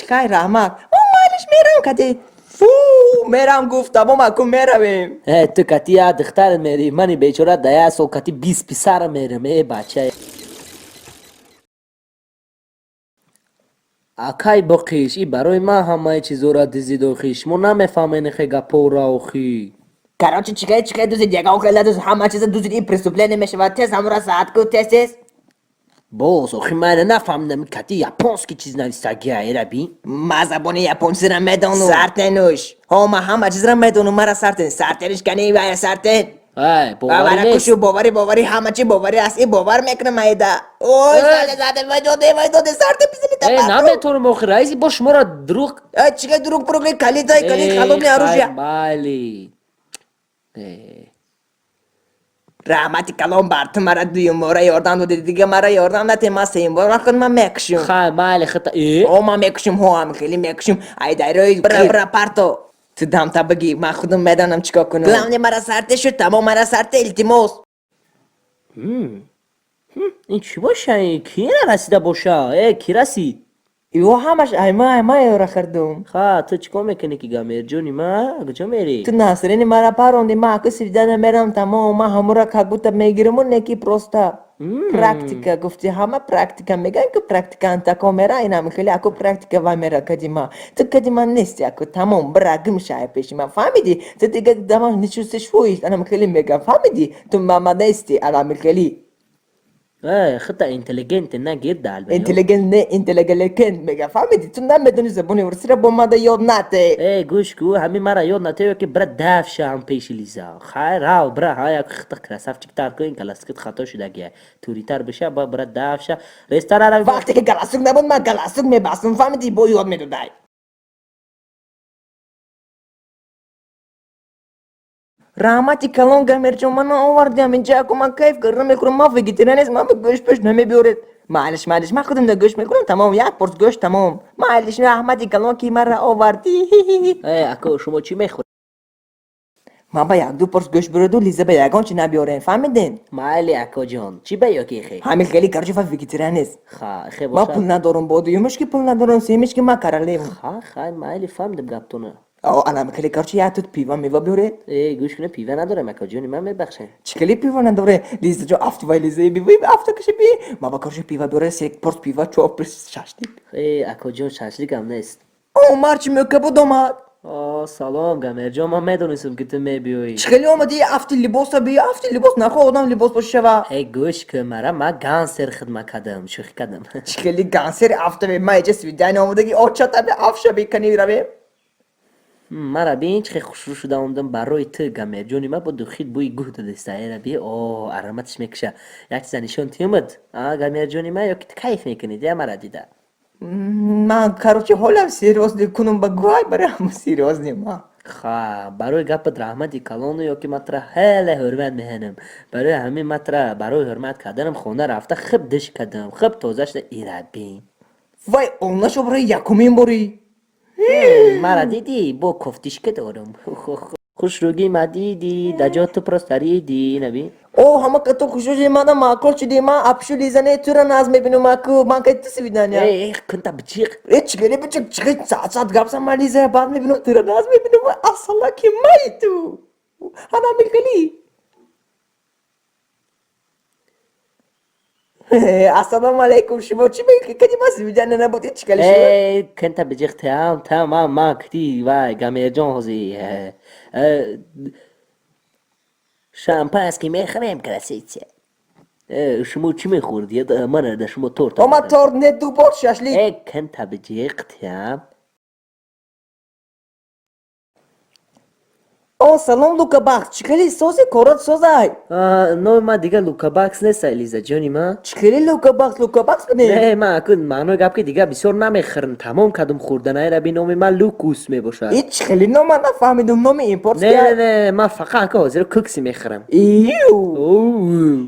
خیر رحمت مالش میرم کتی میرم گفتم اکو میرویم تو کتی یا دختر میری منی بیچاره دیا سو کتی 20 پسر میرم ای بچه اکای بخیش ای برای ما همه چیزو را دیزید و خیش مو نمیفهمین خی گپو را و خی Короче, чекай, دوزید яга около همه چیز دوزید این преступление میشه و تست همون را ساعت کو تست باز آخی من نفهمیدم کتی یپونسکی چیز نویسته ای را بی ما زبان یپونسی را میدونم سرتنوش همه چیز را میدونم مرا سرتنش کنی و سرتن ای باوری باوره نیست کشو باوری همه چی باوری است این باور میکنم ایدا اوه زده وای داده سرت بزنی تا ای بابرو نمیتونم آخی رئیسی با شما را دروغ چیکار دروغ پروغ کلی خلوم ای خیر نیاروشیا مالی رحمتی کلام بر تو مرا دویم باره یاردم داده دیگه مرا یاردم نده ما سیم بار خود من میکشم خیر مالی خطا ای ما میکشم هم خیلی میکشم ای دایروی برا پرتو تو دم تا بگی من خودم میدانم چیکار کنم کلام مرا سرته شد تمام مرا سرته التماس این چی باشه این کی نرسیده باشه ای کی رسید ایو همش ایما یارا خردم خا تو چیکار میکنی که گامیر جونی ما کجا میری تو ناصرین مرا پاروندی ما اکو سویدن میرم تمام ما همورا کاگوتا میگیرم و نکی پروستا پراکتیکا گفتی همه پراکتیکا میگن که پراکتیکا انتا کامرا اینا خیلی اکو پراکتیکا و میرا کدیما تو کدیما نیستی اکو تمام براگم شای پیش ما فهمیدی تو دیگه دمان نشستش فویش انا خیلی میگم فهمیدی تو ماما نیستی انا خیلی ای خطا اینتلیگنت نه گیر دال بیو اینتلیگنت میگم فهمیدی تو نمیدونی زبونی ورسی را با ما یاد نته ای گوش کو همین مرا یاد نتیو که برا دف شام پیش لیزا خیر راو برا های خطا کراساف چیکتار کو این کلاسکت خطا شده گه توریتر بشه با برا دف شه رستوران وقتی که گلاسوک نبود من گلاسوک میبستم فهمیدی با یاد میدادی رحمتی کلان گمرچون من آوردیم اینجا که من کیف کردم میکنم ما وگیتریانیست ما به گوش پش نمیبیورد معلش من خودم ده گوش میکنم تمام یک پرس گوش تمام معلش رحمتی کلان کی مرا آوردی ای اکو شما چی میخوری ما با یک دو پرس گوش برد و لیزه به یگان چی نبیارین فهمیدین مالی اکو جان چی بیو کی خی همین خیلی کارچه فا وگیتریانیست خا خی ما باشه پول ندارم با دویمش که پول ندارم سیمش که ما کرالیم خا خیر مالی فهمیدم گپتونه الان خیلی کارچه یک توت پیوا میوا بیاره ای گوش کنه پیوه نداره اکو جونی من میبخشه چکلی پیوا نداره لیزه جو افت وای لیزه بی افت کشه بی ما با کارچه پیوا بیاره یک پرس پیوا چوب پرس شاشلیک ای اکو جون شاشلیک هم نیست مارچ میوکه بود اومد سلام گامر جان ما میدونستم که تو میبیوی چخیلی اومدی افتی لباس بی افتی لباس نخوا آدم لباس باشه و ای گوش که مرا ما گانسر خدمت کردم شوخی کردم چخیلی گانسر افته به ما ایجا سویدن آمدگی آچتا به افشا بیکنی روی مرا بین چه خوش رو شده اومدم برای تو گامر جونی ما با دوخید بوی گوه داده سایه را بی ارامتش میکشه یک زنیشون تیمد گامر جونی ما یا که کیف میکنید یا مرا دیده من کاروچه حالم سیروز کنم با گوهای برای همون سیروز نیم برای گپ رحمتی کلانو یا که مطرح خیلی حرمت میهنم برای همین مطرح برای حرمت کردنم خونه رفته خب دش کردم خب توزه شده ایره بین وای اونه شو برای یکمین باری مرا دیدی با کفتیش که دارم خوش روگی ما دیدی دجات پرستریدی نبی همه که تو خوشوشی من ماکل شدی ما اپشو لیزنه تو را ناز میبینم ماکو من که تو سویدن یا ای کنتا بچیق چگلی بچه چگلی ساعت گپ سم لیزه بعد میبینم تو را ناز میبینم اصلا که مایی تو انا میگلی السلام علیکم شما چی میگی کدی ما سویدن نبودی چگلی شما ای کنتا بچیق تمام ما کتی وای گامه جان هزی شامپانس که میخریم کلاسیچه شما چی میخوردی؟ من ده شما تورت ما تورت نه دو بار شاشلی ای کنتا بچیق سلام لوکا باکس چگلی سوزی کارات سوزای نو ما دیگه لوکا باکس نیست لیزا جونی ما چگلی لوکا باکس بنی نه ما اکن مانو گپ که دیگه بسیار نمیخرن تمام کدوم خوردنای را بی نام ما لوکوس میباشد هیچ خیلی نو من نفهمیدم نام ایمپورت نه ما فقط که حاضر کوکسی میخرم ایو اوه